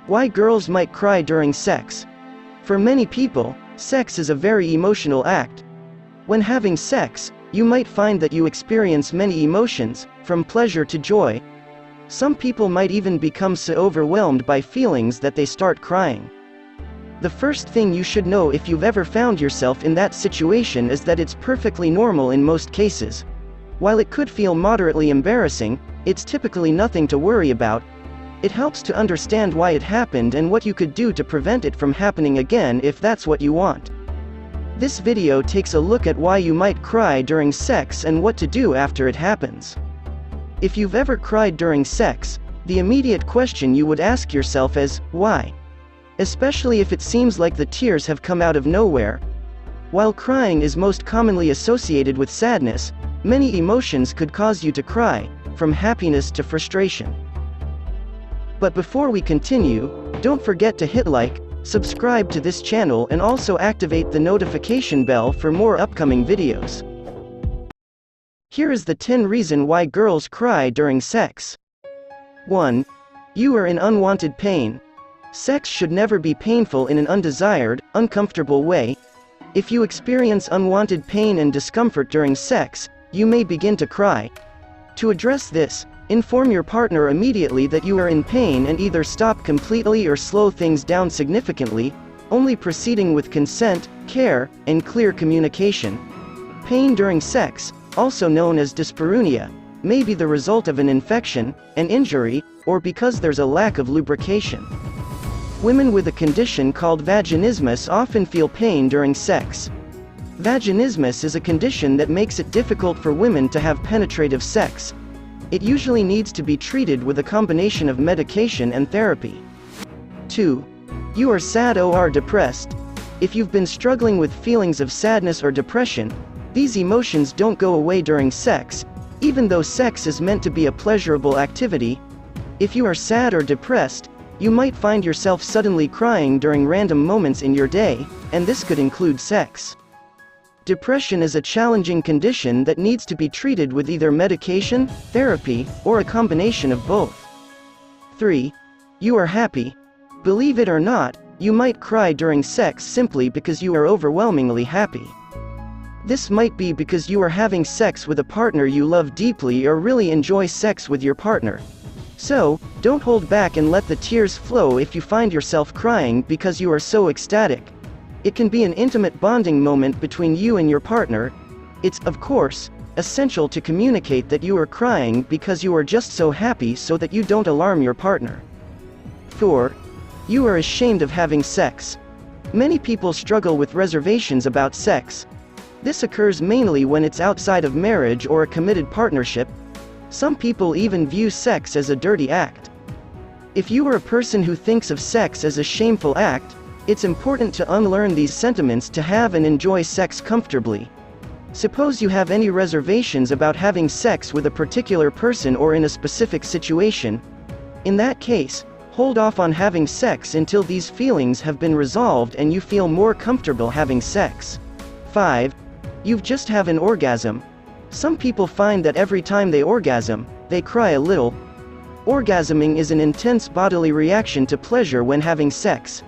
Why girls might cry during sex. For many people, sex is a very emotional act. When having sex, you might find that you experience many emotions, from pleasure to joy. Some people might even become so overwhelmed by feelings that they start crying. The first thing you should know if you've ever found yourself in that situation is that it's perfectly normal in most cases. While it could feel moderately embarrassing, it's typically nothing to worry about. It helps to understand why it happened and what you could do to prevent it from happening again if that's what you want. This video takes a look at why you might cry during sex and what to do after it happens. If you've ever cried during sex, the immediate question you would ask yourself is, why? Especially if it seems like the tears have come out of nowhere. While crying is most commonly associated with sadness, many emotions could cause you to cry, from happiness to frustration. But before we continue, don't forget to hit like, subscribe to this channel and also activate the notification bell for more upcoming videos. Here is the 10 reasons why girls cry during sex. 1. You are in unwanted pain. Sex should never be painful in an undesired, uncomfortable way. If you experience unwanted pain and discomfort during sex, you may begin to cry. To address this, inform your partner immediately that you are in pain and either stop completely or slow things down significantly, only proceeding with consent, care, and clear communication. Pain during sex, also known as dyspareunia, may be the result of an infection, an injury, or because there's a lack of lubrication. Women with a condition called vaginismus often feel pain during sex. Vaginismus is a condition that makes it difficult for women to have penetrative sex. It usually needs to be treated with a combination of medication and therapy. 2. You are sad or depressed. If you've been struggling with feelings of sadness or depression, these emotions don't go away during sex, even though sex is meant to be a pleasurable activity. If you are sad or depressed, you might find yourself suddenly crying during random moments in your day, and this could include sex. Depression is a challenging condition that needs to be treated with either medication, therapy, or a combination of both. 3. You are happy. Believe it or not, you might cry during sex simply because you are overwhelmingly happy. This might be because you are having sex with a partner you love deeply or really enjoy sex with your partner. So, don't hold back and let the tears flow if you find yourself crying because you are so ecstatic. It can be an intimate bonding moment between you and your partner. It's, of course, essential to communicate that you are crying because you are just so happy so that you don't alarm your partner. 4. You are ashamed of having sex. Many people struggle with reservations about sex. This occurs mainly when it's outside of marriage or a committed partnership. Some people even view sex as a dirty act. If you are a person who thinks of sex as a shameful act, it's important to unlearn these sentiments to have and enjoy sex comfortably. Suppose you have any reservations about having sex with a particular person or in a specific situation. In that case, hold off on having sex until these feelings have been resolved and you feel more comfortable having sex. 5. You've just had an orgasm. Some people find that every time they orgasm, they cry a little. Orgasming is an intense bodily reaction to pleasure when having sex.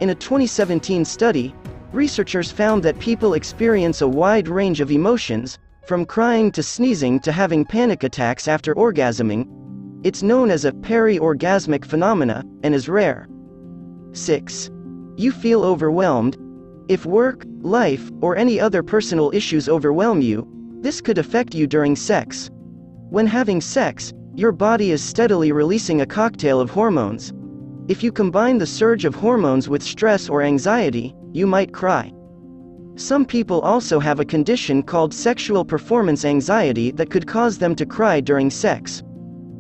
In a 2017 study, researchers found that people experience a wide range of emotions, from crying to sneezing to having panic attacks after orgasming. It's known as a peri-orgasmic phenomena, and is rare. 6. You feel overwhelmed. If work, life, or any other personal issues overwhelm you, this could affect you during sex. When having sex, your body is steadily releasing a cocktail of hormones. If you combine the surge of hormones with stress or anxiety, you might cry. Some people also have a condition called sexual performance anxiety that could cause them to cry during sex.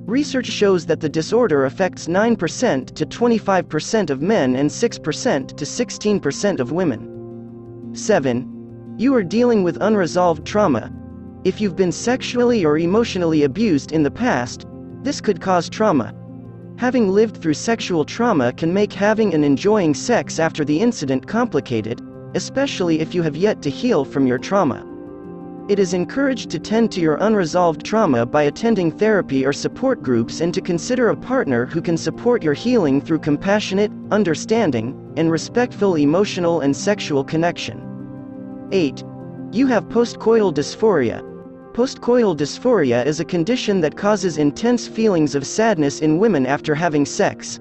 Research shows that the disorder affects 9% to 25% of men and 6% to 16% of women. 7. You are dealing with unresolved trauma. If you've been sexually or emotionally abused in the past, this could cause trauma. Having lived through sexual trauma can make having and enjoying sex after the incident complicated, especially if you have yet to heal from your trauma. It is encouraged to tend to your unresolved trauma by attending therapy or support groups and to consider a partner who can support your healing through compassionate, understanding, and respectful emotional and sexual connection. 8. You have postcoital dysphoria. Postcoital dysphoria is a condition that causes intense feelings of sadness in women after having sex.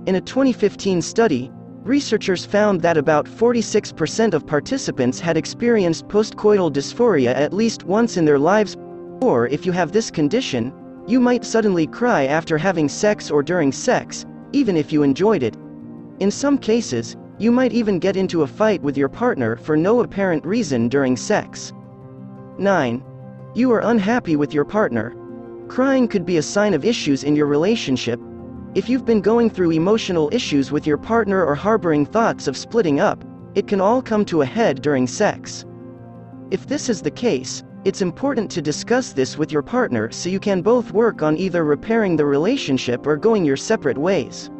In a 2015 study, researchers found that about 46% of participants had experienced postcoital dysphoria at least once in their lives, or if you have this condition, you might suddenly cry after having sex or during sex, even if you enjoyed it. In some cases, you might even get into a fight with your partner for no apparent reason during sex. 9. You are unhappy with your partner. Crying could be a sign of issues in your relationship. If you've been going through emotional issues with your partner or harboring thoughts of splitting up, it can all come to a head during sex. If this is the case, it's important to discuss this with your partner so you can both work on either repairing the relationship or going your separate ways.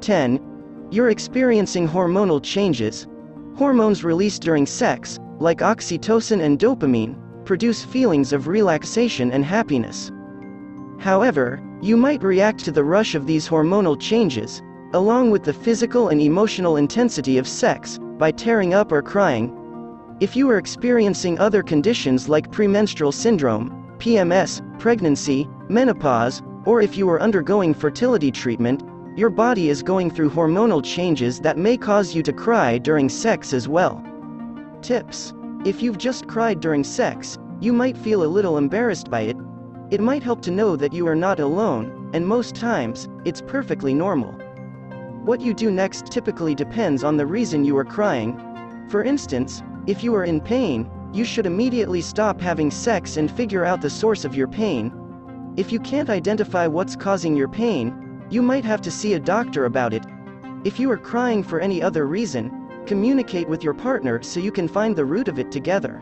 10. You're experiencing hormonal changes. Hormones released during sex, like oxytocin and dopamine, produce feelings of relaxation and happiness. However, you might react to the rush of these hormonal changes, along with the physical and emotional intensity of sex, by tearing up or crying. If you are experiencing other conditions like premenstrual syndrome, PMS, pregnancy, menopause, or if you are undergoing fertility treatment, your body is going through hormonal changes that may cause you to cry during sex as well. Tips: if you've just cried during sex, you might feel a little embarrassed by it. It might help to know that you are not alone, and most times, it's perfectly normal. What you do next typically depends on the reason you are crying. For instance, if you are in pain, you should immediately stop having sex and figure out the source of your pain. If you can't identify what's causing your pain, you might have to see a doctor about it. If you are crying for any other reason, communicate with your partner so you can find the root of it together.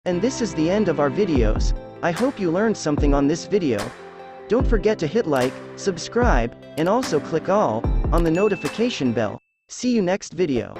And this is the end of our videos. I hope you learned something on this video. Don't forget to hit like, subscribe, and also click all on the notification bell. See you next video.